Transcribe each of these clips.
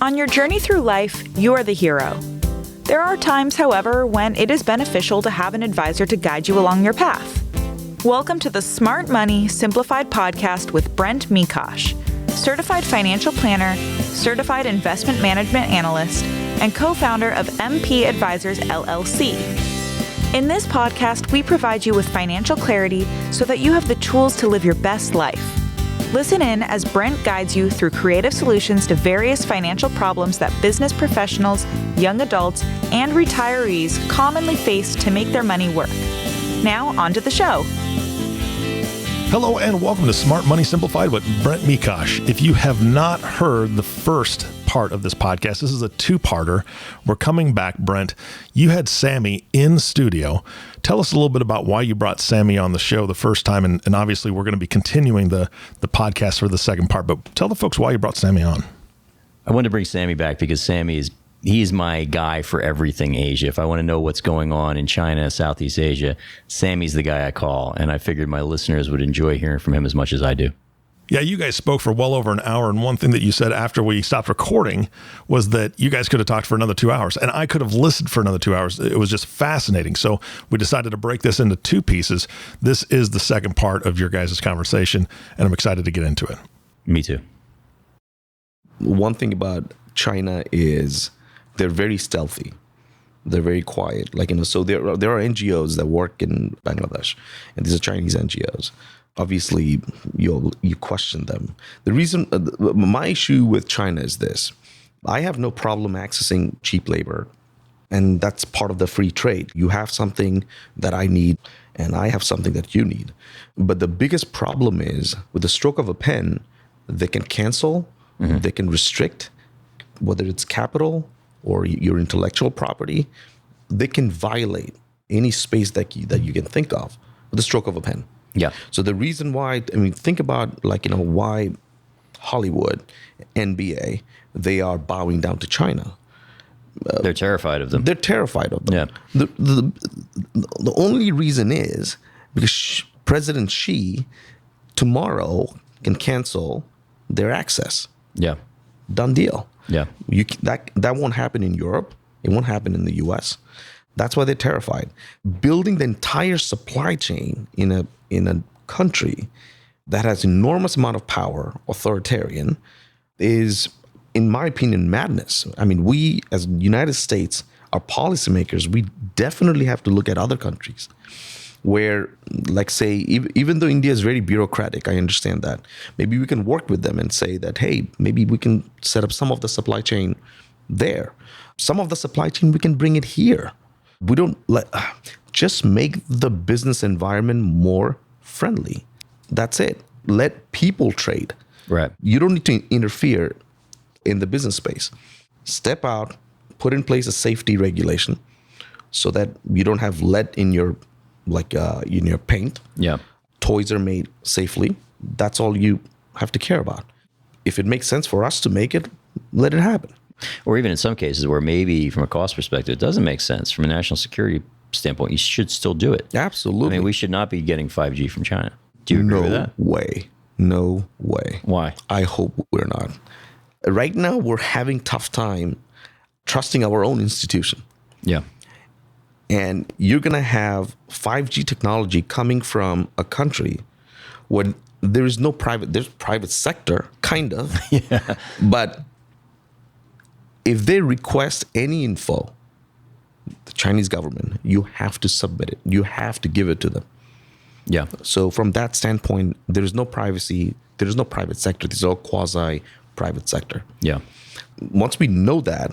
On your journey through life, you are the hero. There are times, however, when it is beneficial to have an advisor to guide you along your path. Welcome to the Smart Money Simplified podcast with Brent Mekosh, certified financial planner, certified investment management analyst, and co-founder of MP Advisors LLC. In this podcast, we provide you with financial clarity so that you have the tools to live your best life. Listen in as Brent guides you through creative solutions to various financial problems that business professionals, young adults, and retirees commonly face to make their money work. Now, on to the show. Hello and welcome to Smart Money Simplified with Brent Mekosh. If you have not heard the first part of this podcast, this is a two-parter. We're coming back, Brent. You had Sami in studio. Tell us a little bit about why you brought Sami on the show the first time, and obviously we're going to be continuing the podcast for the second part, but tell the folks why you brought Sami on. I wanted to bring Sami back because he's my guy for everything Asia. If I want to know what's going on in China, Southeast Asia, Sami's the guy I call, and I figured my listeners would enjoy hearing from him as much as I do. Yeah, you guys spoke for well over an hour, and one thing that you said after we stopped recording was that you guys could have talked for another 2 hours, and I could have listened for another 2 hours. It was just fascinating. So we decided to break this into two pieces. This is the second part of your guys' conversation, and I'm excited to get into it. Me too. One thing about China is they're very stealthy. They're very quiet. So there are NGOs that work in Bangladesh, and these are Chinese NGOs. Obviously, you question them. The reason, my issue with China is this. I have no problem accessing cheap labor, and that's part of the free trade. You have something that I need, and I have something that you need. But the biggest problem is, with the stroke of a pen, they can cancel, they can restrict, whether it's capital or your intellectual property. They can violate any space that you can think of with the stroke of a pen. Yeah. So the reason why, think about why Hollywood, NBA, they are bowing down to China. They're terrified of them. They're terrified of them. Yeah. The only reason is because President Xi tomorrow can cancel their access. Yeah. Done deal. Yeah. That won't happen in Europe. It won't happen in the US. That's why they're terrified. Building the entire supply chain in a country that has enormous amount of power, authoritarian, is, in my opinion, madness. We as United States, our policymakers, we definitely have to look at other countries where, say, even though India is very bureaucratic, I understand that. Maybe we can work with them and say that, hey, maybe we can set up some of the supply chain there. Some of the supply chain, we can bring it here. We don't just make the business environment more friendly. That's it. Let people trade. Right. You don't need to interfere in the business space. Step out, put in place a safety regulation so that you don't have lead in your paint. Yeah. Toys are made safely. That's all you have to care about. If it makes sense for us to make it, let it happen. Or even in some cases where maybe from a cost perspective, it doesn't make sense from a national security standpoint, you should still do it. Absolutely. We should not be getting 5G from China. Do you agree with that? No way. Why? I hope we're not. Right now, we're having tough time trusting our own institution. Yeah. And you're going to have 5G technology coming from a country where there's private sector, kind of. Yeah. But if they request any info, the Chinese government, you have to submit it. You have to give it to them. Yeah. So from that standpoint, there is no privacy. There is no private sector. This is all quasi-private sector. Yeah. Once we know that,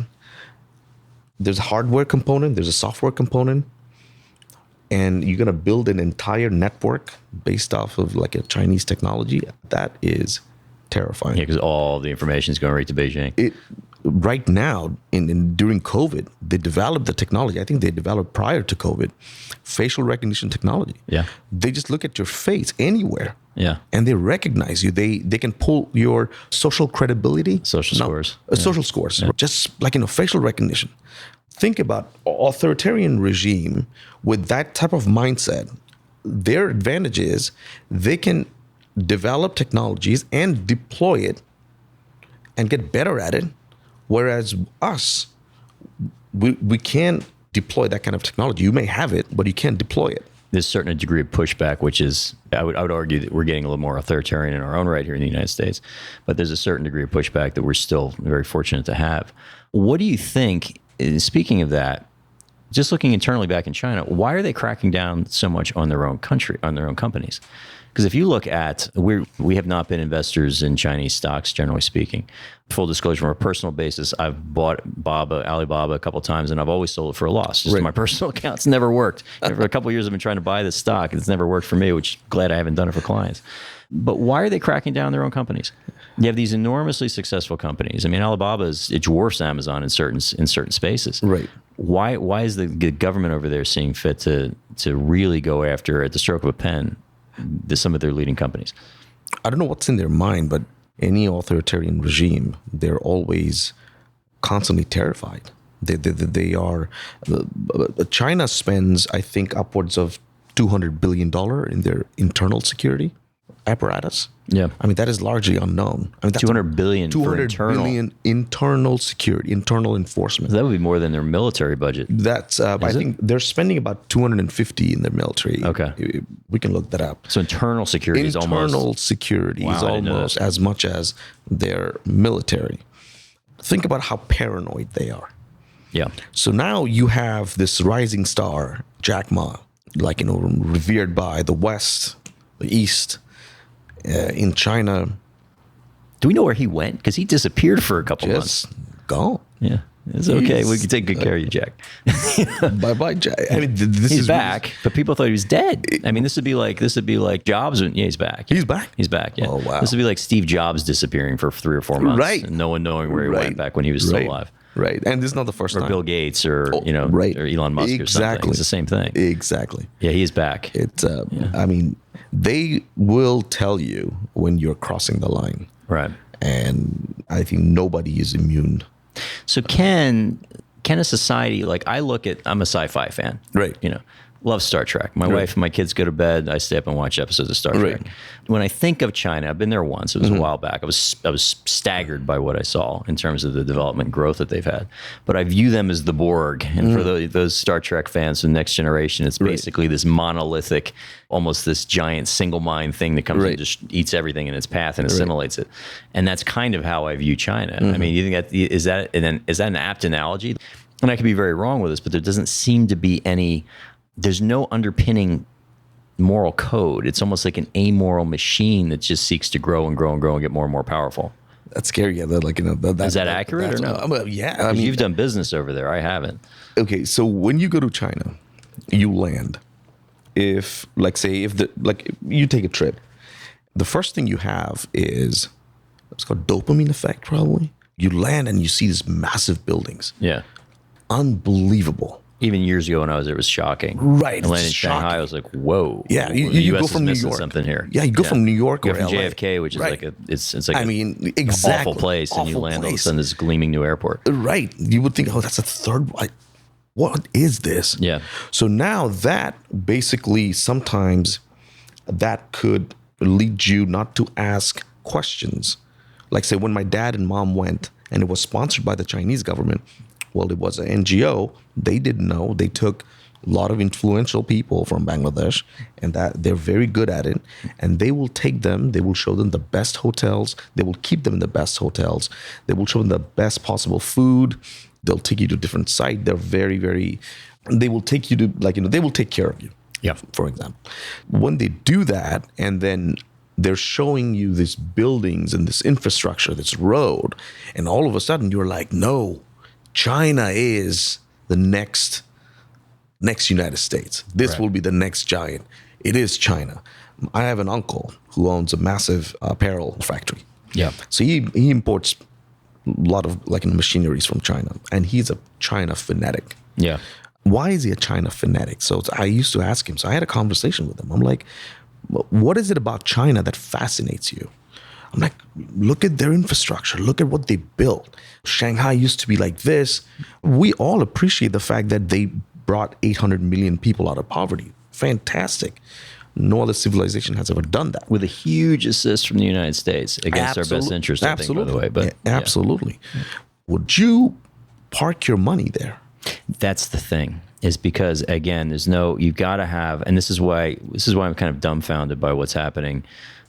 there's a hardware component, there's a software component, and you're going to build an entire network based off of a Chinese technology. That is terrifying. Yeah, because all the information is going right to Beijing. Right now, during COVID, they developed the technology. I think they developed prior to COVID, facial recognition technology. Yeah. They just look at your face anywhere. Yeah. And they recognize you. They can pull your social credibility. Social scores. Social scores. Just facial recognition. Think about authoritarian regime with that type of mindset. Their advantage is they can develop technologies and deploy it and get better at it Whereas us, we can't deploy that kind of technology. You may have it, but you can't deploy it. There's certain a degree of pushback, which is, I would argue that we're getting a little more authoritarian in our own right here in the United States, but there's a certain degree of pushback that we're still very fortunate to have. What do you think, speaking of that, just looking internally back in China, why are they cracking down so much on their own country, on their own companies? Because if you look at, we have not been investors in Chinese stocks, generally speaking. Full disclosure, from a personal basis, I've bought Alibaba a couple of times, and I've always sold it for a loss. Just my personal account, it's never worked. And for a couple of years, I've been trying to buy this stock, and it's never worked for me, which I'm glad I haven't done it for clients. But why are they cracking down their own companies? You have these enormously successful companies. I mean, Alibaba it dwarfs Amazon in certain spaces. Right. Why is the government over there seeing fit to really go after, at the stroke of a pen, some of their leading companies? I don't know what's in their mind, but any authoritarian regime, they're always constantly terrified. They are. China spends, I think, upwards of $200 billion in their internal security apparatus. Yeah, I mean that is largely unknown. I mean, that's $200 billion for internal. Billion internal security, internal enforcement. That would be more than their military budget. That's I think they're spending about 250 in their military. Okay, we can look that up. So internal security is almost as much as their military. Think about how paranoid they are. Yeah. So now you have this rising star, Jack Ma, revered by the West, the East. In China. Do we know where he went? Because he disappeared for a couple months. Gone. Yeah. It's okay. We can take good care of you, Jack. Bye-bye, Jack. I mean, he's back, but people thought he was dead. I mean, this would be like Jobs. Yeah, he's back. He's back? He's back, yeah. Oh, wow. This would be like Steve Jobs disappearing for 3 or 4 months. Right. And no one knowing where he went back when he was still alive. Right. And this is not the first time. Or Bill Gates or Elon Musk or something. It's the same thing. Exactly. Yeah, he's back. I mean, they will tell you when you're crossing the line. Right. And I think nobody is immune. So can a society, I'm a sci-fi fan. Right. Love Star Trek. My wife and my kids go to bed. I stay up and watch episodes of Star Trek. When I think of China, I've been there once. It was a while back. I was staggered by what I saw in terms of the development growth that they've had. But I view them as the Borg. And for those Star Trek fans, the Next Generation, it's basically this monolithic, almost this giant single mind thing that comes and just eats everything in its path and assimilates it. And that's kind of how I view China. I mean, you think is that an apt analogy? And I could be very wrong with this, but there doesn't seem to be there's no underpinning moral code. It's almost like an amoral machine that just seeks to grow and grow and grow and get more and more powerful. That's scary. Yeah, is that accurate or no? Yeah, I mean, you've done business over there. I haven't. Okay, so when you go to China, you land. If you take a trip, the first thing you have is it's called dopamine effect. Probably you land and you see these massive buildings. Yeah, unbelievable. Even years ago when I was there, it was shocking. Right. I landed in Shanghai, I was like, whoa. Yeah, you go from New York. Something here. Yeah, you go from New York or from LA. JFK, which is it's like an exactly. awful place, and you land all of a sudden this gleaming new airport. Right. You would think, that's a third. What is this? Yeah. So now that basically sometimes that could lead you not to ask questions. Like say when my dad and mom went and it was sponsored by the Chinese government, well, it was an NGO. They didn't know. They took a lot of influential people from Bangladesh, and that they're very good at it. And they will take them. They will show them the best hotels. They will keep them in the best hotels. They will show them the best possible food. They'll take you to different sites. They're very, very. They will take you to they will take care of you. Yeah. For example, when they do that, and then they're showing you these buildings and this infrastructure, this road, and all of a sudden you're like, no. China is the next United States. This will be the next giant. It is China. I have an uncle who owns a massive apparel factory. Yeah. So he imports a lot of machineries from China, and he's a China fanatic. Yeah. Why is he a China fanatic? So I used to ask him. So I had a conversation with him. I'm like, what is it about China that fascinates you? I'm like, look at their infrastructure. Look at what they built. Shanghai used to be like this. We all appreciate the fact that they brought 800 million people out of poverty. Fantastic. No other civilization has ever done that. With a huge assist from the United States against our best interest, I think, by the way. But absolutely. Yeah. would you park your money there? That's the thing, is because again, you've got to have, and this is why I'm kind of dumbfounded by what's happening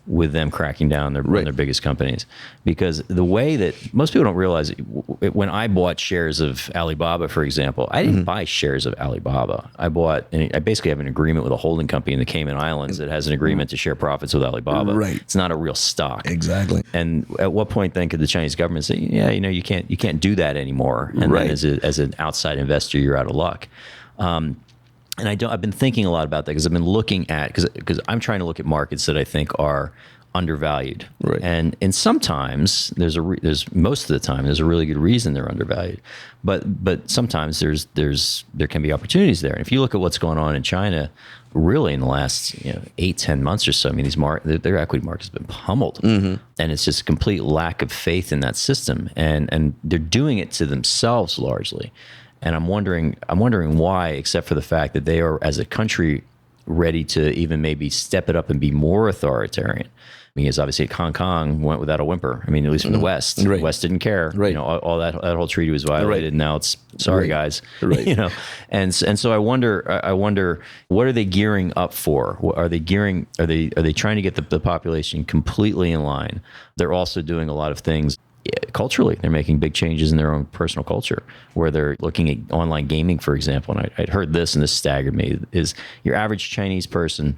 with them cracking down on their biggest companies, because the way that most people don't realize when I bought shares of Alibaba, for example, I didn't buy shares of Alibaba. I basically have an agreement with a holding company in the Cayman Islands that has an agreement to share profits with Alibaba. Right. It's not a real stock. Exactly. And at what point then could the Chinese government say, yeah, you can't do that anymore? And then as an outside investor, you're out of luck. And I've been thinking a lot about that because I've been looking at, because I'm trying to look at markets that I think are undervalued. Right. And sometimes most of the time there's a really good reason they're undervalued. But sometimes there can be opportunities there. And if you look at what's going on in China, really in the last 8-10 months or so, I mean, their equity market has been pummeled, and it's just a complete lack of faith in that system. And they're doing it to themselves largely. And I'm wondering why, except for the fact that they are, as a country, ready to even maybe step it up and be more authoritarian. Because obviously Hong Kong went without a whimper. I mean, at least from the West. Right. The West didn't care. Right. All that whole treaty was violated. And now it's sorry, guys. Right. And so I wonder what are they gearing up for? Are they trying to get the population completely in line? They're also doing a lot of things. Culturally, they're making big changes in their own personal culture, where they're looking at online gaming, for example. And I'd heard this, and this staggered me, is your average Chinese person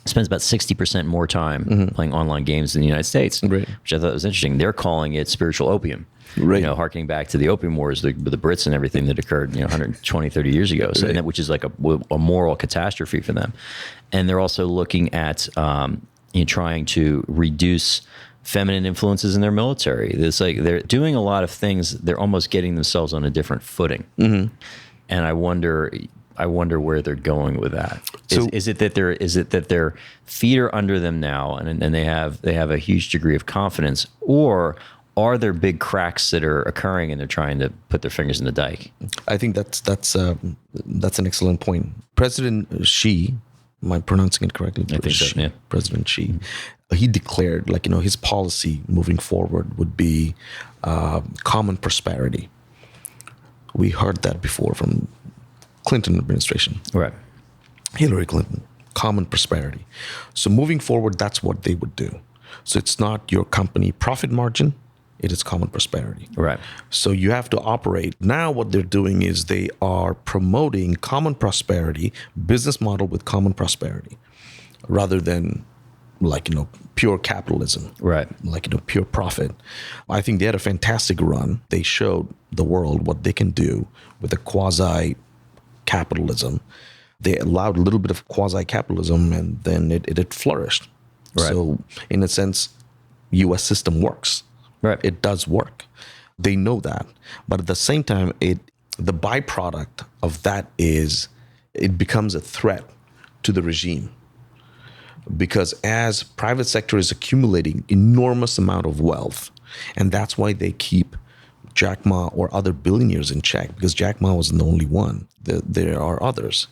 spends about 60% more time playing online games in the United States, which I thought was interesting. They're calling it spiritual opium, harkening back to the Opium Wars, the Brits and everything that occurred 120, 30 years ago, which is like a moral catastrophe for them. And they're also looking at trying to reduce feminine influences in their military. It's like they're doing a lot of things. They're almost getting themselves on a different footing. And I wonder where they're going with that. Is it that their feet are under them now, and they have a huge degree of confidence, or are there big cracks that are occurring and they're trying to put their fingers in the dike? I think that's an excellent point. President Xi, am I pronouncing it correctly? I think so, yeah. President Xi, he declared his policy moving forward would be common prosperity. We heard that before from Clinton administration. Right. Hillary Clinton, common prosperity. So moving forward, that's what they would do. So it's not your company profit margin, it is common prosperity. Right. So you have to operate. Now what they're doing is they are promoting common prosperity, business model with common prosperity, rather than pure capitalism. Right. Pure profit. I think they had a fantastic run. They showed the world what they can do with a quasi-capitalism. They allowed a little bit of quasi-capitalism, and then it flourished. Right. So in a sense, U.S. system works. Right. It does work. They know that. But at the same time, the byproduct of that is it becomes a threat to the regime. Because as private sector is accumulating enormous amount of wealth, and that's why they keep Jack Ma or other billionaires in check, because Jack Ma wasn't the only one. There are others.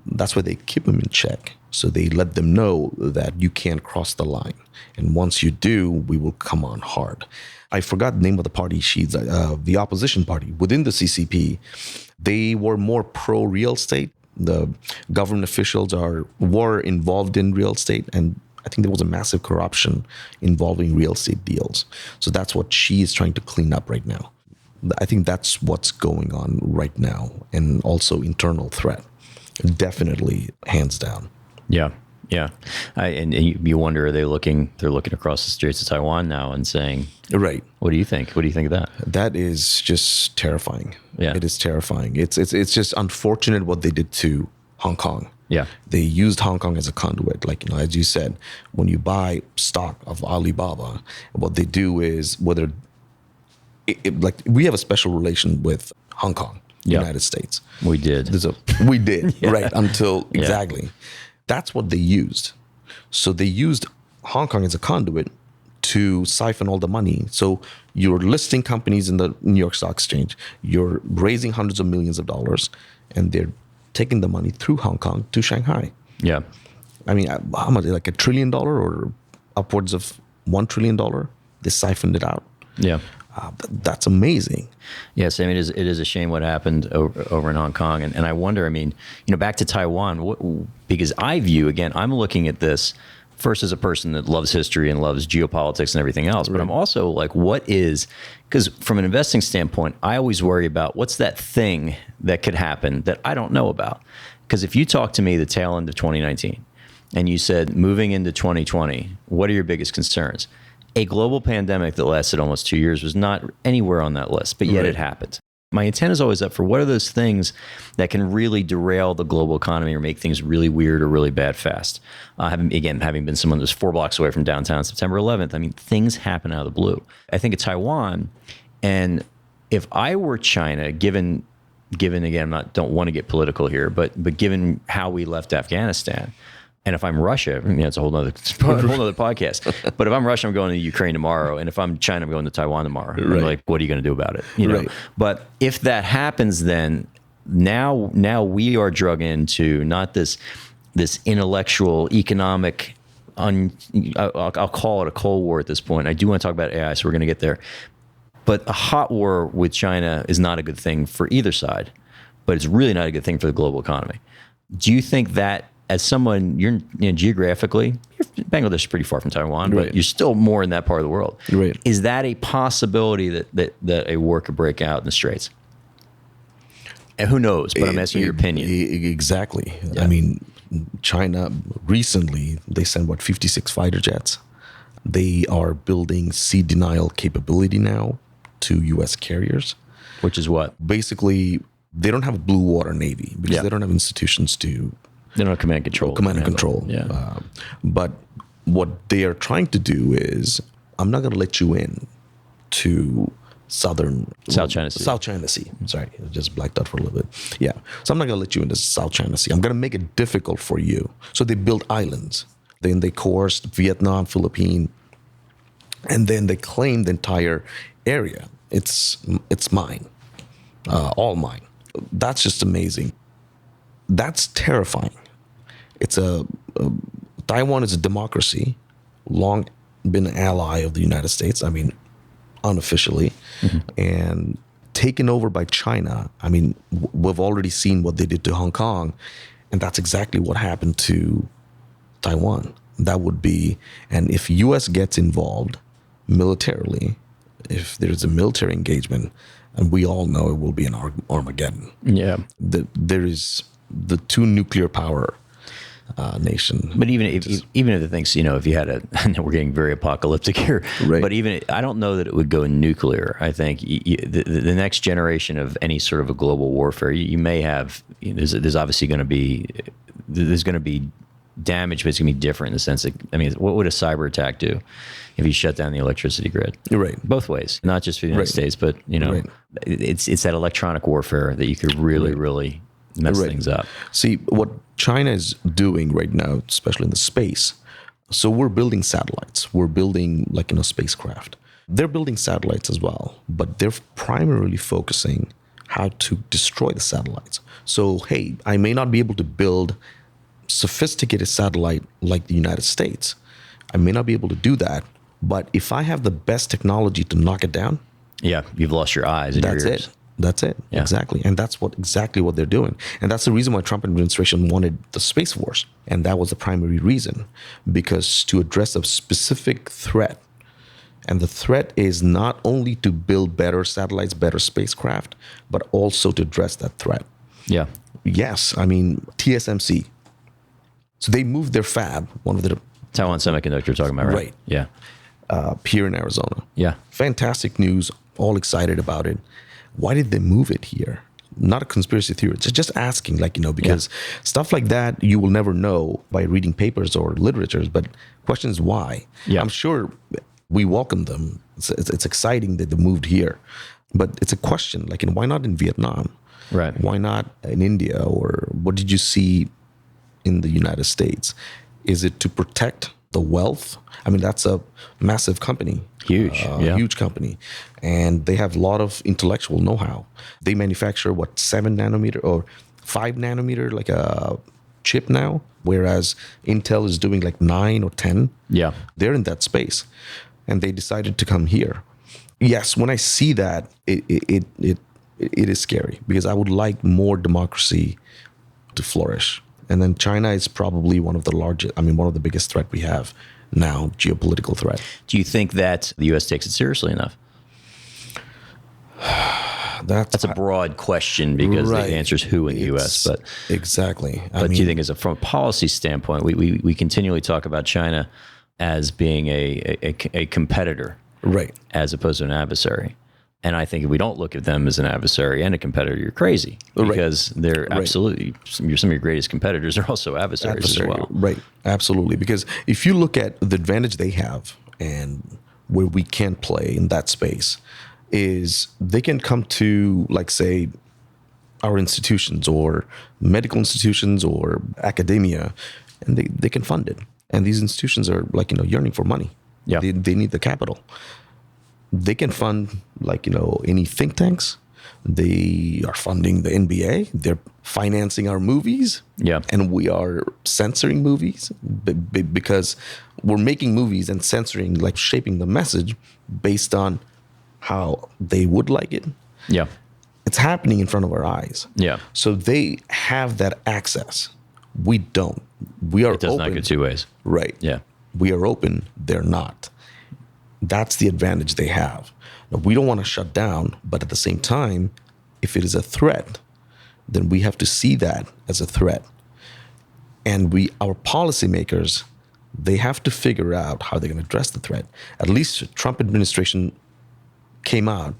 That's why they keep them in check. So they let them know that you can't cross the line. And once you do, we will come on hard. I forgot the name of the party, the opposition party. Within the CCP, they were more pro-real estate. The government officials were involved in real estate, and I think there was a massive corruption involving real estate deals. So that's what she is trying to clean up right now. I think that's what's going on right now, and also internal threat. Definitely, hands down. Yeah. And you wonder, they're looking across the Straits of Taiwan now and saying, right. What do you think? What do you think of that? That is just terrifying. Yeah. It is terrifying. It's just unfortunate what they did to Hong Kong. Yeah. They used Hong Kong as a conduit. As you said, when you buy stock of Alibaba, what they do is we have a special relation with Hong Kong, United States. We did. We did, Yeah. right, until exactly. Yeah. That's what they used. So they used Hong Kong as a conduit to siphon all the money. So you're listing companies in the New York Stock Exchange, you're raising hundreds of millions of dollars, and they're taking the money through Hong Kong to Shanghai. Yeah. I mean, how much, like $1 trillion or upwards of $1 trillion? They siphoned it out. Yeah. That's amazing. Yes, I mean, it is a shame what happened over in Hong Kong. And I wonder, I mean, back to Taiwan, because I view, again, I'm looking at this first as a person that loves history and loves geopolitics and everything else. But I'm also like, because from an investing standpoint, I always worry about what's that thing that could happen that I don't know about. Because if you talk to me the tail end of 2019 and you said, moving into 2020, what are your biggest concerns? A global pandemic that lasted almost 2 years was not anywhere on that list, but yet it happened. My antenna is always up for what are those things that can really derail the global economy or make things really weird or really bad fast. Having been someone who's 4 blocks away from downtown September 11th, I mean, things happen out of the blue. I think of Taiwan, and if I were China, given again, don't want to get political here, but given how we left Afghanistan, and if I'm Russia, it's a whole other podcast. But if I'm Russia, I'm going to Ukraine tomorrow. And if I'm China, I'm going to Taiwan tomorrow. Right. I'm like, what are you going to do about it? Right. But if that happens, then now we are drug into not this intellectual, economic, I'll call it a Cold War at this point. I do want to talk about AI, so we're going to get there. But a hot war with China is not a good thing for either side. But it's really not a good thing for the global economy. Do you think that, as someone, geographically, Bangladesh is pretty far from Taiwan, but you're still more in that part of the world. Right. Is that a possibility that a war could break out in the Straits? And who knows? But I'm asking your opinion. Exactly. Yeah. I mean, China recently, they sent 56 fighter jets. They are building sea denial capability now to U.S. carriers. Which is what? Basically, they don't have a blue water navy because they don't have institutions to. They don't have command and control. Yeah. But what they are trying to do is, I'm not going to let you in to South China Sea. Sorry, I just blacked out for a little bit. Yeah. So I'm not going to let you into South China Sea. I'm going to make it difficult for you. So they built islands. Then they coerced Vietnam, Philippines, and then they claimed the entire area. It's mine, all mine. That's just amazing. That's terrifying. Taiwan is a democracy, long been an ally of the United States. I mean, unofficially, and taken over by China. I mean, we've already seen what they did to Hong Kong, and that's exactly what happened to Taiwan. That would be, and if U.S. gets involved militarily, if there's a military engagement, and we all know it will be an Armageddon. Yeah, there is the two nuclear power nation. But even if the things, if you had I know we're getting very apocalyptic here, but I don't know that it would go nuclear. I think the next generation of any sort of a global warfare, you may have, there's obviously going to be damage, but it's going to be different in the sense that, I mean, what would a cyber attack do if you shut down the electricity grid? You're right. Both ways, not just for the United States, but, it's that electronic warfare that you could really mess things up. See, what China is doing right now, especially in the space, so we're building satellites. We're building spacecraft. They're building satellites as well, but they're primarily focusing how to destroy the satellites. So, hey, I may not be able to build sophisticated satellite like the United States. I may not be able to do that, but if I have the best technology to knock it down, you've lost your eyes and your ears. That's it. Yeah. Exactly. And that's exactly what they're doing. And that's the reason why Trump administration wanted the Space Force. And that was the primary reason, because to address a specific threat, and the threat is not only to build better satellites, better spacecraft, but also to address that threat. Yeah. Yes. I mean, TSMC. So they moved their fab, one of the Taiwan Semiconductor you're talking about, right? Right. Yeah. Here in Arizona. Yeah. Fantastic news. All excited about it. Why did they move it here? Not a conspiracy theory. It's just asking, because stuff like that you will never know by reading papers or literatures. But question is why? Yeah. I'm sure we welcome them. It's exciting that they moved here, but it's a question. Why not in Vietnam? Right. Why not in India? Or what did you see in the United States? Is it to protect the wealth? I mean, that's a massive company. Huge company. And they have a lot of intellectual know-how. They manufacture 7 nanometer or 5 nanometer, like a chip now, whereas Intel is doing 9 or 10. Yeah. They're in that space. And they decided to come here. Yes, when I see that, it is scary because I would like more democracy to flourish. And then China is probably one of the biggest threat we have now, geopolitical threat. Do you think that the U.S. takes it seriously enough? That's a broad question because the answer is who in the U.S. But exactly. Do you think, from a policy standpoint, we continually talk about China as being a competitor, right, as opposed to an adversary? And I think if we don't look at them as an adversary and a competitor, you're crazy, because they're absolutely some of your greatest competitors are also adversaries as well. Right, absolutely. Because if you look at the advantage they have and where we can play in that space, is they can come to, like, say, our institutions or medical institutions or academia, and they can fund it. And these institutions are yearning for money. Yeah, they need the capital. They can fund any think tanks. They are funding the NBA. They're financing our movies. Yeah, and we are censoring movies because we're making movies and censoring, shaping the message based on how they would like it. Yeah, it's happening in front of our eyes. Yeah, so they have that access. We don't. We are. It does open. not go two ways. Right. Yeah, we are open. They're not. That's the advantage they have. Now, we don't want to shut down, but at the same time, if it is a threat, then we have to see that as a threat. And our policymakers, they have to figure out how they're going to address the threat. At least the Trump administration came out,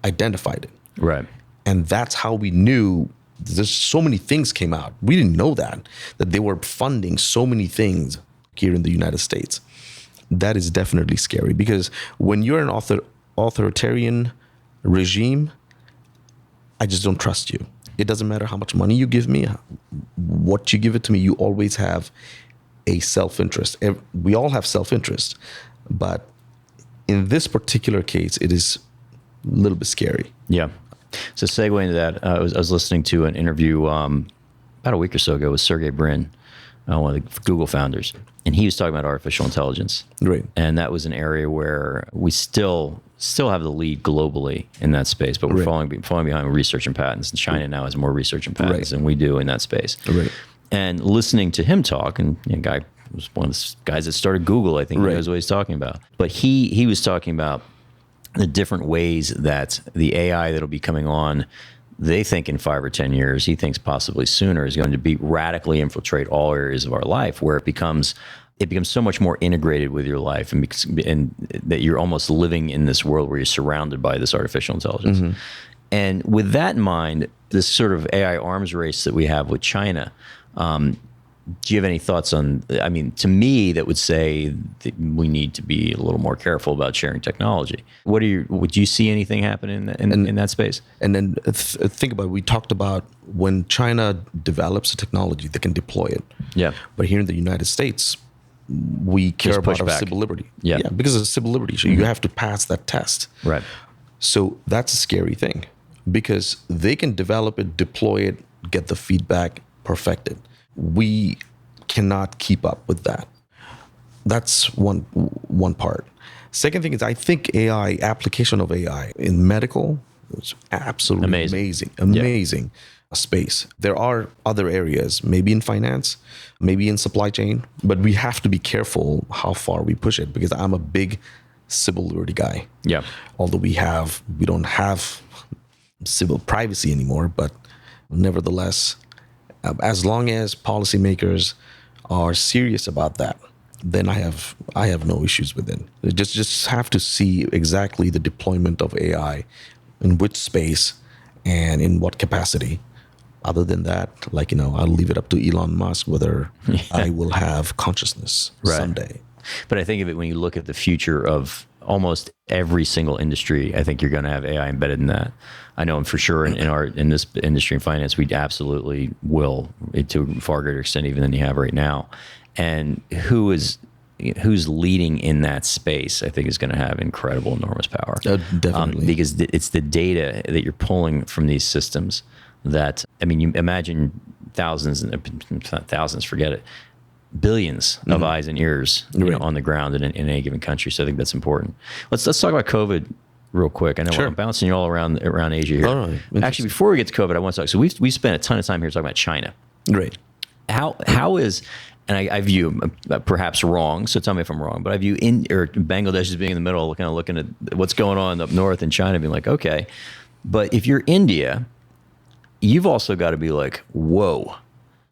identified it. Right. And that's how we knew. There's so many things came out. We didn't know that they were funding so many things here in the United States. That is definitely scary, because when you're an authoritarian regime, I just don't trust you. It doesn't matter how much money you give me, what you give it to me, you always have a self-interest. We all have self-interest, but in this particular case, it is a little bit scary. Yeah. So segue into that, I was listening to an interview about a week or so ago with Sergey Brin, one of the Google founders, and he was talking about artificial intelligence. Right. And that was an area where we still have the lead globally in that space, but we're falling behind research and patents. And China now has more research and patents than we do in that space. Right. And listening to him talk, and the guy was one of the guys that started Google, I think he knows what he's talking about. But he was talking about the different ways that the AI that'll be coming on, they think in 5 or 10 years, he thinks possibly sooner, is going to be radically infiltrate all areas of our life, where it becomes so much more integrated with your life, and that you're almost living in this world where you're surrounded by this artificial intelligence. Mm-hmm. And with that in mind, this sort of AI arms race that we have with China, do you have any thoughts on, to me, that would say that we need to be a little more careful about sharing technology. Would you see anything happen in that space? And then think about it. We talked about when China develops a technology, they can deploy it. Yeah. But here in the United States, we care about our civil liberty. Yeah, because of civil liberty. So you have to pass that test. Right. So that's a scary thing, because they can develop it, deploy it, get the feedback, perfect it. We cannot keep up with that. That's one part. Second thing is, I think application of AI in medical is absolutely amazing space. There are other areas, maybe in finance, maybe in supply chain, but we have to be careful how far we push it, because I'm a big civil liberty guy. Yeah. Although we don't have civil privacy anymore, but nevertheless, as long as policymakers are serious about that, then I have no issues with it. Just have to see exactly the deployment of AI, in which space and in what capacity. Other than that, I'll leave it up to Elon Musk whether I will have consciousness someday. But I think of it, when you look at the future of almost every single industry, I think you're going to have AI embedded in that. I know for sure in this industry in finance, we absolutely will, to a far greater extent even than you have right now. And who's leading in that space, I think, is going to have incredible, enormous power. Definitely. Because it's the data that you're pulling from these systems that, you imagine forget it, billions of eyes and ears on the ground in any given country. So I think that's important. Let's talk about COVID real quick. I know Sure. I'm bouncing you all around Asia here. All right. Actually, before we get to COVID, I want to talk. So we spent a ton of time here talking about China. Great. How is, and I view perhaps wrong, so tell me if I'm wrong, but I view Bangladesh as being in the middle, kind of looking at what's going on up north in China, being like, okay, but if you're India, you've also got to be like, whoa,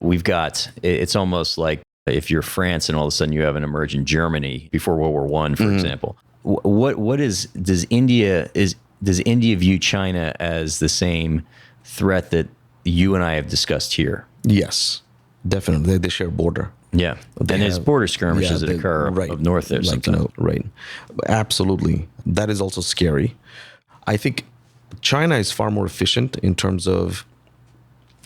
it's almost like if you're France and all of a sudden you have an emergent Germany before World War I, for example. Does India view China as the same threat that you and I have discussed here? Yes, definitely. They share a border. Yeah, and there's border skirmishes that occur up north there sometimes. Right. Absolutely. That is also scary. I think China is far more efficient in terms of,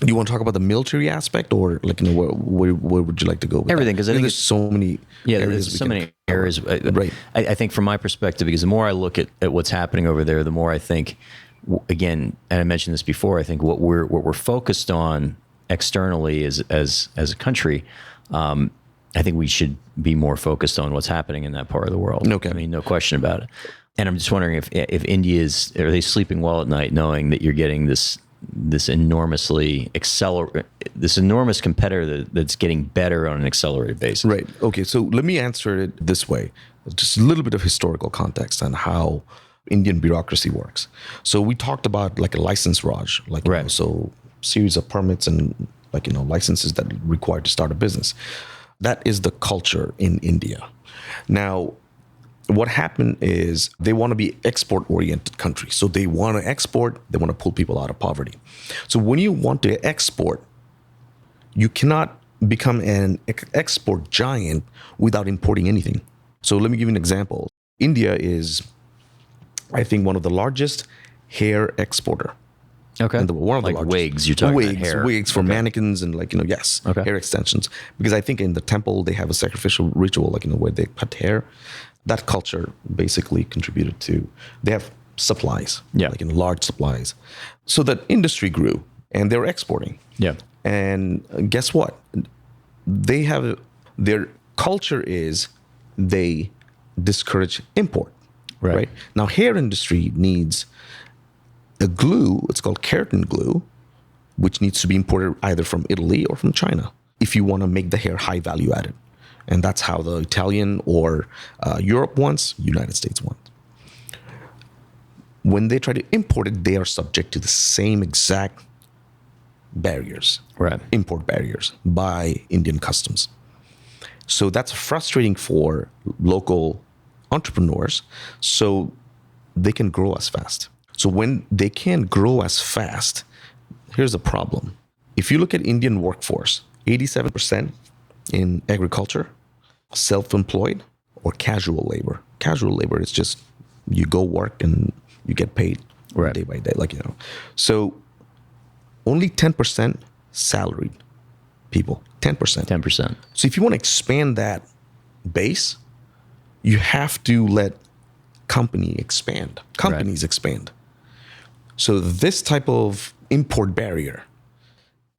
you want to talk about the military aspect, or where would you like to go with everything? Because I think there's so many there's so many areas. Right. I think from my perspective, because the more I look at what's happening over there, the more I think, again, and I mentioned this before, I think what we're focused on externally as a country, I think we should be more focused on what's happening in that part of the world. Okay. I mean, no question about it. And I'm just wondering if India are they sleeping well at night knowing that you're getting this enormous competitor that's getting better on an accelerated basis. Right. Okay. So let me answer it this way. Just a little bit of historical context on how Indian bureaucracy works. So we talked about like a license Raj, so series of permits and licenses that are required to start a business. That is the culture in India. Now, what happened is they want to be export-oriented country. So they want to export, they want to pull people out of poverty. So when you want to export, you cannot become an export giant without importing anything. So let me give you an example. India is, I think, one of the largest hair exporter. Okay. In the world. One of the largest. Wigs, you're talking about hair. Wigs for mannequins and yes, Okay. hair extensions. Because I think in the temple they have a sacrificial ritual, where they cut hair. That culture basically contributed to, they have supplies, large supplies. So that industry grew and they're exporting. Yeah. And guess what? Their culture is they discourage import. Right? Now, hair industry needs a glue, it's called keratin glue, which needs to be imported either from Italy or from China if you want to make the hair high value added. And that's how the Italian or Europe wants, United States wants. When they try to import it, they are subject to the same exact barriers, import barriers by Indian customs. So that's frustrating for local entrepreneurs, so they can grow as fast. So when they can't grow as fast, here's the problem. If you look at Indian workforce, 87% in agriculture, self-employed, or casual labor. Casual labor is just you go work and you get paid day by day, So only 10% salaried people. 10%. 10%. So if you want to expand that base, you have to let companies expand. So this type of import barrier,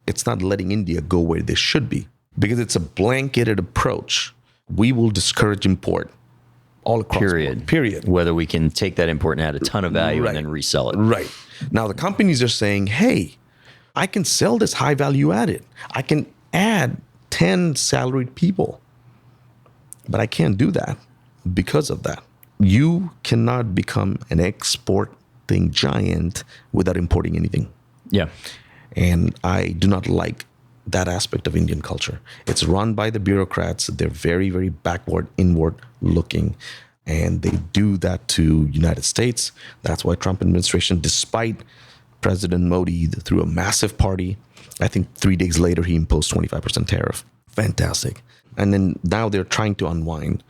it's not letting India go where they should be because it's a blanketed approach. We will discourage import all across the board. Period. Whether we can take that import and add a ton of value and then resell it. Right. Now the companies are saying, hey, I can sell this high value added. I can add 10 salaried people, but I can't do that because of that. You cannot become an exporting giant without importing anything. Yeah. And I do not like that aspect of Indian culture. It's run by the bureaucrats. They're very, very backward, inward looking. And they do that to United States. That's why Trump administration, despite President Modi threw a massive party, I think 3 days later, he imposed 25% tariff. Fantastic. And then now they're trying to unwind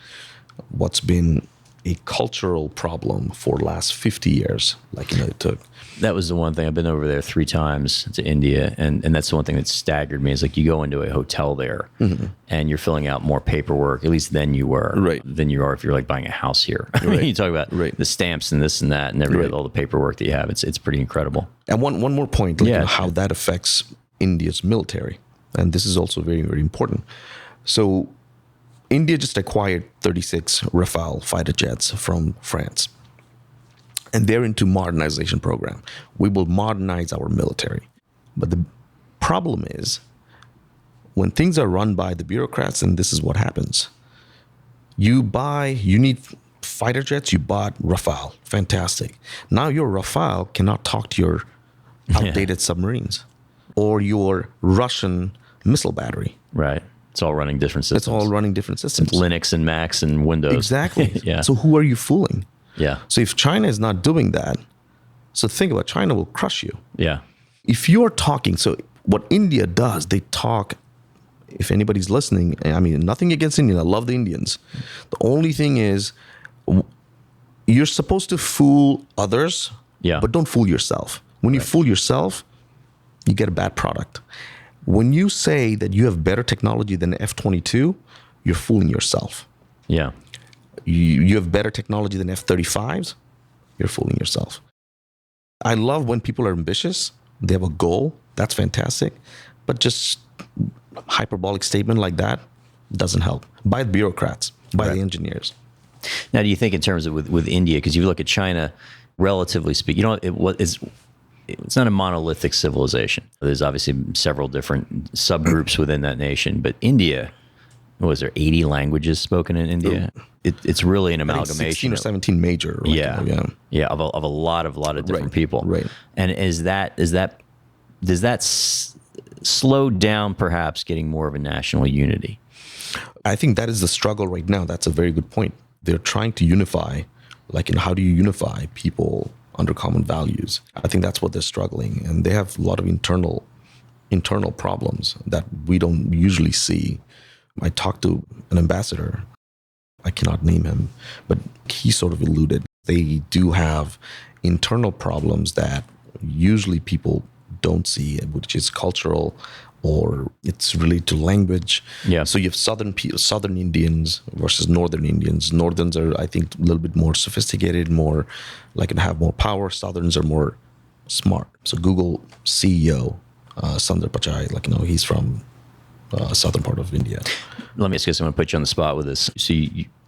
what's been a cultural problem for the last 50 years, it took. That was the one thing. I've been over there 3 times to India, and that's the one thing that staggered me is you go into a hotel there and you're filling out more paperwork, at least than you were, than you are if you're buying a house here. You talk about the stamps and this and that and all the paperwork that you have. It's pretty incredible. And one more point, how that affects India's military. And this is also very, very important. So India just acquired 36 Rafale fighter jets from France. And they're into modernization program. We will modernize our military. But the problem is when things are run by the bureaucrats, and this is what happens. You need fighter jets, you bought Rafale. Fantastic. Now your Rafale cannot talk to your outdated submarines or your Russian missile battery. Right. It's all running different systems. It's all running different systems. Linux and Macs and Windows. Exactly. Yeah. So who are you fooling? Yeah. So if China is not doing that, so think about China will crush you. Yeah. If you are talking, so what India does, they talk, if anybody's listening, I mean, nothing against India. I love the Indians. The only thing is you're supposed to fool others, but don't fool yourself. When you fool yourself, you get a bad product. When you say that you have better technology than F-22, you're fooling yourself. Yeah. You have better technology than F-35s, you're fooling yourself. I love when people are ambitious. They have a goal. That's fantastic. But just hyperbolic statement like that doesn't help. By the bureaucrats, by the engineers. Now, do you think in terms of with India, because you look at China, relatively speaking, it's not a monolithic civilization. There's obviously several different subgroups within that nation, but India, was there 80 languages spoken in India? It's really an amalgamation. 16 or 17 major. Of a lot of different people. Right. And does that slow down perhaps getting more of a national unity? I think that is the struggle right now. That's a very good point. They're trying to unify, how do you unify people under common values? I think that's what they're struggling. And they have a lot of internal problems that we don't usually see. I talked to an ambassador. I cannot name him, but he sort of alluded. They do have internal problems that usually people don't see, which is cultural or it's related to language. Yeah. So you have Southern Indians versus Northern Indians. Northerns are, I think, a little bit more sophisticated, more and have more power. Southerns are more smart. So Google CEO, Sundar Pichai, he's from southern part of India. Let me ask you this. I'm going to put you on the spot with this. So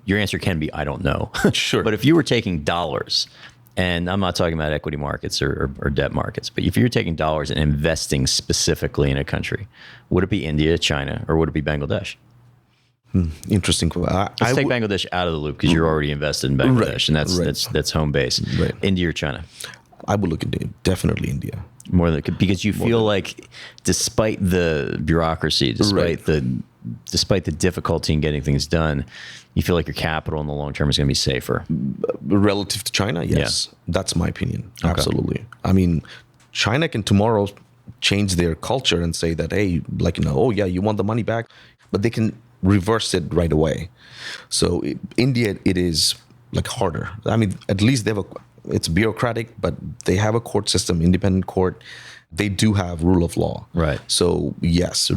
your answer can be, I don't know. Sure. But if you were taking dollars, and I'm not talking about equity markets or debt markets, but if you're taking dollars and investing specifically in a country, would it be India, China, or would it be Bangladesh? Interesting. Let's take Bangladesh out of the loop because you're already invested in Bangladesh, and that's home base. Right. India or China? I would look at definitely India. Because you feel like, despite the bureaucracy, despite the difficulty in getting things done, you feel like your capital in the long term is going to be safer. Relative to China, yes. Yeah. That's my opinion. Okay. Absolutely. I mean, China can tomorrow change their culture and say that, hey, you want the money back, but they can reverse it right away. So India, it is harder. I mean, at least it's bureaucratic, but they have a court system, independent court. They do have rule of law. Right. So yes,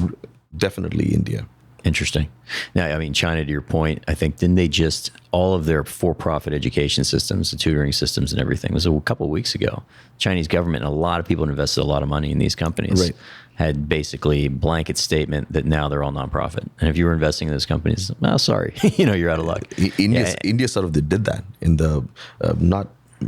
definitely India. Interesting. Now, I mean, China, to your point, I think, didn't they just, all of their for-profit education systems, the tutoring systems and everything, it was a couple of weeks ago. Chinese government and a lot of people who invested a lot of money in these companies had basically blanket statement that now they're all nonprofit. And if you were investing in those companies, sorry, you're out of luck. India sort of did that in the, not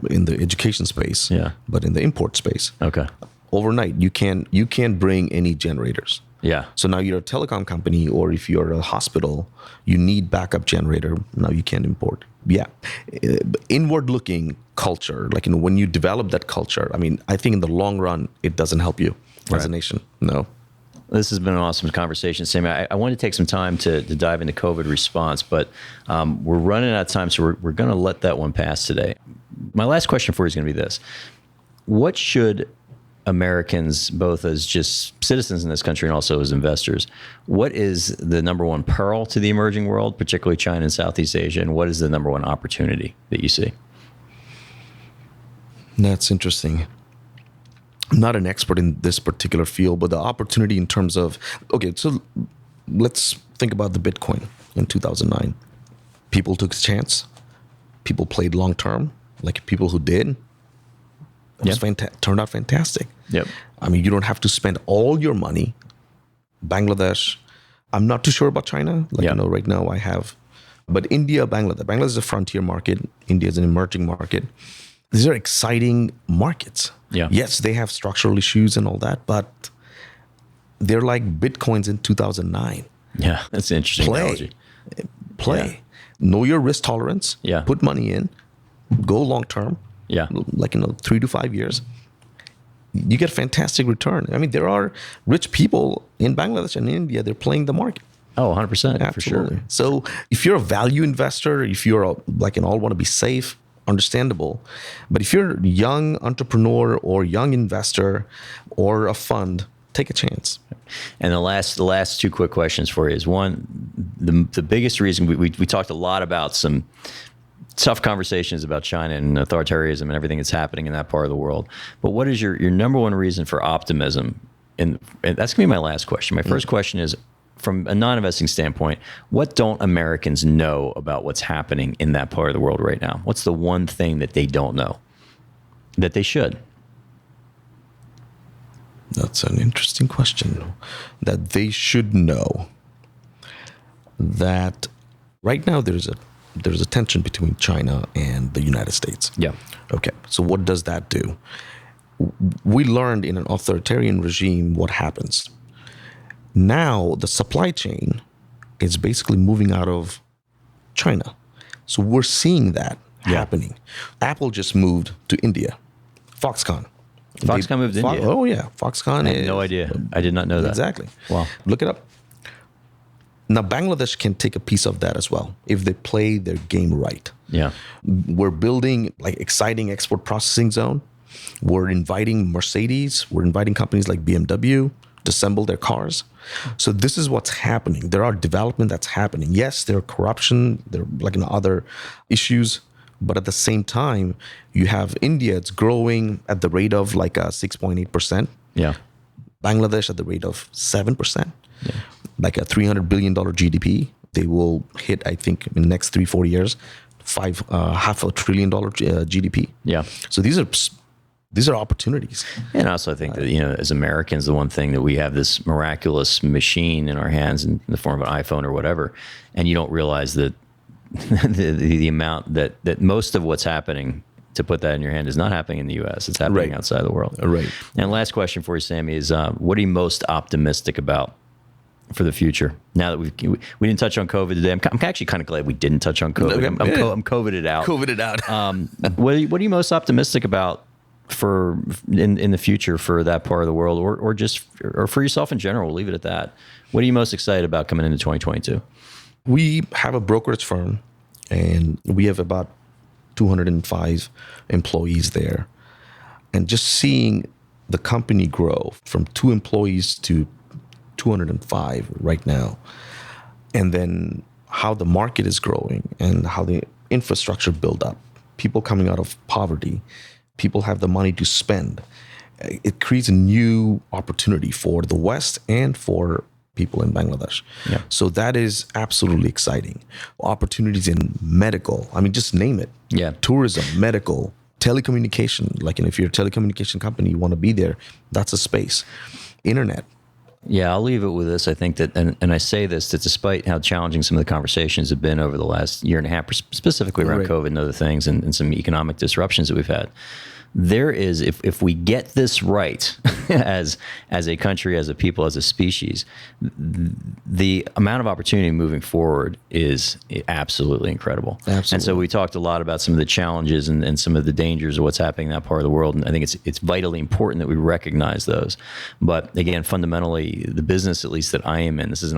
in the education space, but in the import space. Okay. Overnight, you can't bring any generators. Yeah. So now you're a telecom company, or if you're a hospital, you need backup generator. Now you can't import. Yeah. Inward-looking culture, when you develop that culture, I mean, I think in the long run, it doesn't help you as a nation. No. This has been an awesome conversation, Sami. I want to take some time to dive into COVID response, but we're running out of time, so we're going to let that one pass today. My last question for you is going to be this. What should Americans, both as just citizens in this country and also as investors, what is the number one peril to the emerging world, particularly China and Southeast Asia, and what is the number one opportunity that you see? That's interesting. I'm not an expert in this particular field, but the opportunity in terms of, so let's think about the Bitcoin in 2009. People took a chance. People played long term, people who did. It was turned out fantastic. Yep. I mean, you don't have to spend all your money. Bangladesh, I'm not too sure about China. Right now I have. But India, Bangladesh. Bangladesh is a frontier market. India is an emerging market. these are exciting markets. Yeah. Yes, they have structural issues and all that, but they're like Bitcoins in 2009. Yeah, that's an interesting analogy. Play. Yeah. Know your risk tolerance. Yeah. Put money in. Go long term. Yeah. Like 3 to 5 years. You get fantastic return. I mean, there are rich people in Bangladesh and India. They're playing the market. Oh, 100%. Absolutely. For sure. So if you're a value investor, if you're all want to be safe, understandable. But if you're a young entrepreneur or young investor or a fund, take a chance. And the last two quick questions for you is one, the biggest reason we talked a lot about some tough conversations about China and authoritarianism and everything that's happening in that part of the world. But what is your number one reason for optimism? And that's gonna be my last question. My first question is, from a non-investing standpoint, what don't Americans know about what's happening in that part of the world right now? What's the one thing that they don't know that they should? That's an interesting question. That they should know that right now there's a tension between China and the United States. Yeah. Okay. So what does that do? We learned in an authoritarian regime what happens. Now the supply chain is basically moving out of China. So we're seeing that happening. Apple just moved to India. Foxconn. Foxconn moved to India? Oh, yeah. Foxconn I had no idea. I did not know that. Exactly. Wow. Look it up. Now, Bangladesh can take a piece of that as well if they play their game right. Yeah. We're building exciting export processing zone. We're inviting Mercedes. We're inviting companies like BMW to assemble their cars. So this is what's happening. There are development that's happening. Yes, there are corruption. There are other issues. But at the same time, you have India. It's growing at the rate of 6.8%. Yeah. Bangladesh at the rate of 7%. Yeah. Like a $300 billion GDP. They will hit, I think, in the next 3-4 years, $500 billion GDP. Yeah. So these are opportunities. And also I think that, as Americans, the one thing that we have this miraculous machine in our hands in the form of an iPhone or whatever, and you don't realize that the amount that most of what's happening, to put that in your hand, is not happening in the U.S. It's happening outside the world. Right. And last question for you, Sami, is what are you most optimistic about for the future? Now that we didn't touch on COVID today, I'm actually kind of glad we didn't touch on COVID. I'm COVIDed out. COVIDed out. What are you most optimistic about for in the future for that part of the world, or for yourself in general? We'll leave it at that. What are you most excited about coming into 2022? We have a brokerage firm, and we have about 205 employees there. And just seeing the company grow from 2 employees to 205 right now, and then how the market is growing and how the infrastructure build up, people coming out of poverty, people have the money to spend. It creates a new opportunity for the West and for people in Bangladesh. Yeah. So that is absolutely exciting. Opportunities in medical, just name it. Yeah. Tourism, medical, telecommunication. If you're a telecommunication company, you want to be there, that's a space. Internet. Yeah, I'll leave it with this. I think that, and I say this, that despite how challenging some of the conversations have been over the last year and a half, specifically around COVID and other things, and some economic disruptions that we've had, there is, if we get this right as a country, as a people, as a species, the amount of opportunity moving forward is absolutely incredible. Absolutely. And so we talked a lot about some of the challenges and some of the dangers of what's happening in that part of the world. And I think it's vitally important that we recognize those. But again, fundamentally, the business, at least that I am in, this is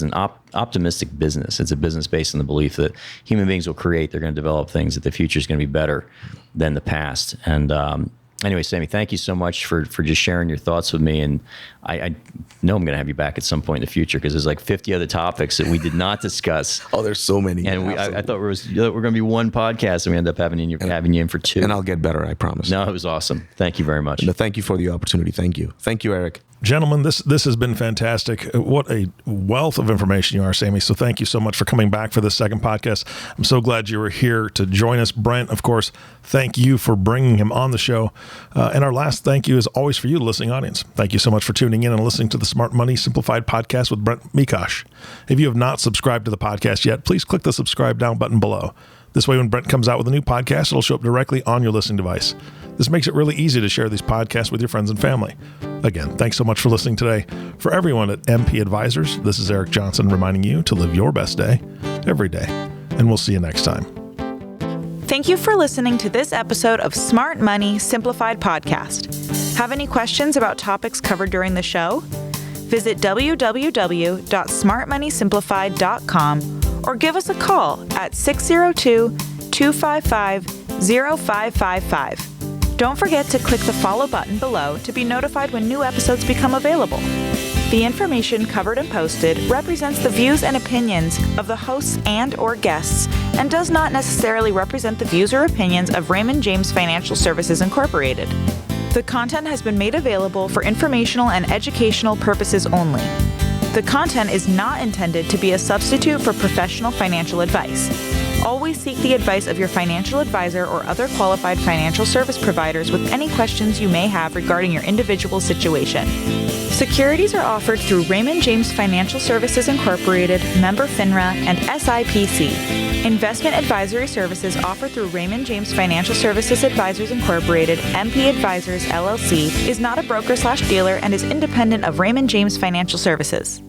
an optimistic business. It's a business based on the belief that human beings will create, they're going to develop things, that the future is going to be better than the past. And anyway, Sami, thank you so much for just sharing your thoughts with me. And I know I'm going to have you back at some point in the future, because there's 50 other topics that we did not discuss. Oh, there's so many. And I thought we're going to be one podcast, and we end up having you in for 2. And I'll get better, I promise. No, it was awesome. Thank you very much. No, thank you for the opportunity. Thank you. Thank you, Eric. Gentlemen, this has been fantastic. What a wealth of information you are, Sami. So thank you so much for coming back for this second podcast. I'm so glad you were here to join us. Brent, of course, thank you for bringing him on the show. And our last thank you is always for you, the listening audience. Thank you so much for tuning in and listening to the Smart Money Simplified podcast with Brent Mekosh. If you have not subscribed to the podcast yet, please click the subscribe down button below. This way, when Brent comes out with a new podcast, it'll show up directly on your listening device. This makes it really easy to share these podcasts with your friends and family. Again, thanks so much for listening today. For everyone at MP Advisors, this is Eric Johnson reminding you to live your best day every day. And we'll see you next time. Thank you for listening to this episode of Smart Money Simplified Podcast. Have any questions about topics covered during the show? Visit www.smartmoneysimplified.com or give us a call at 602-255-0555. Don't forget to click the follow button below to be notified when new episodes become available. The information covered and posted represents the views and opinions of the hosts and/or guests and does not necessarily represent the views or opinions of Raymond James Financial Services Incorporated. The content has been made available for informational and educational purposes only. The content is not intended to be a substitute for professional financial advice. Always seek the advice of your financial advisor or other qualified financial service providers with any questions you may have regarding your individual situation. Securities are offered through Raymond James Financial Services Incorporated, member FINRA, and SIPC. Investment advisory services offered through Raymond James Financial Services Advisors Incorporated, MP Advisors LLC, is not a broker/dealer and is independent of Raymond James Financial Services.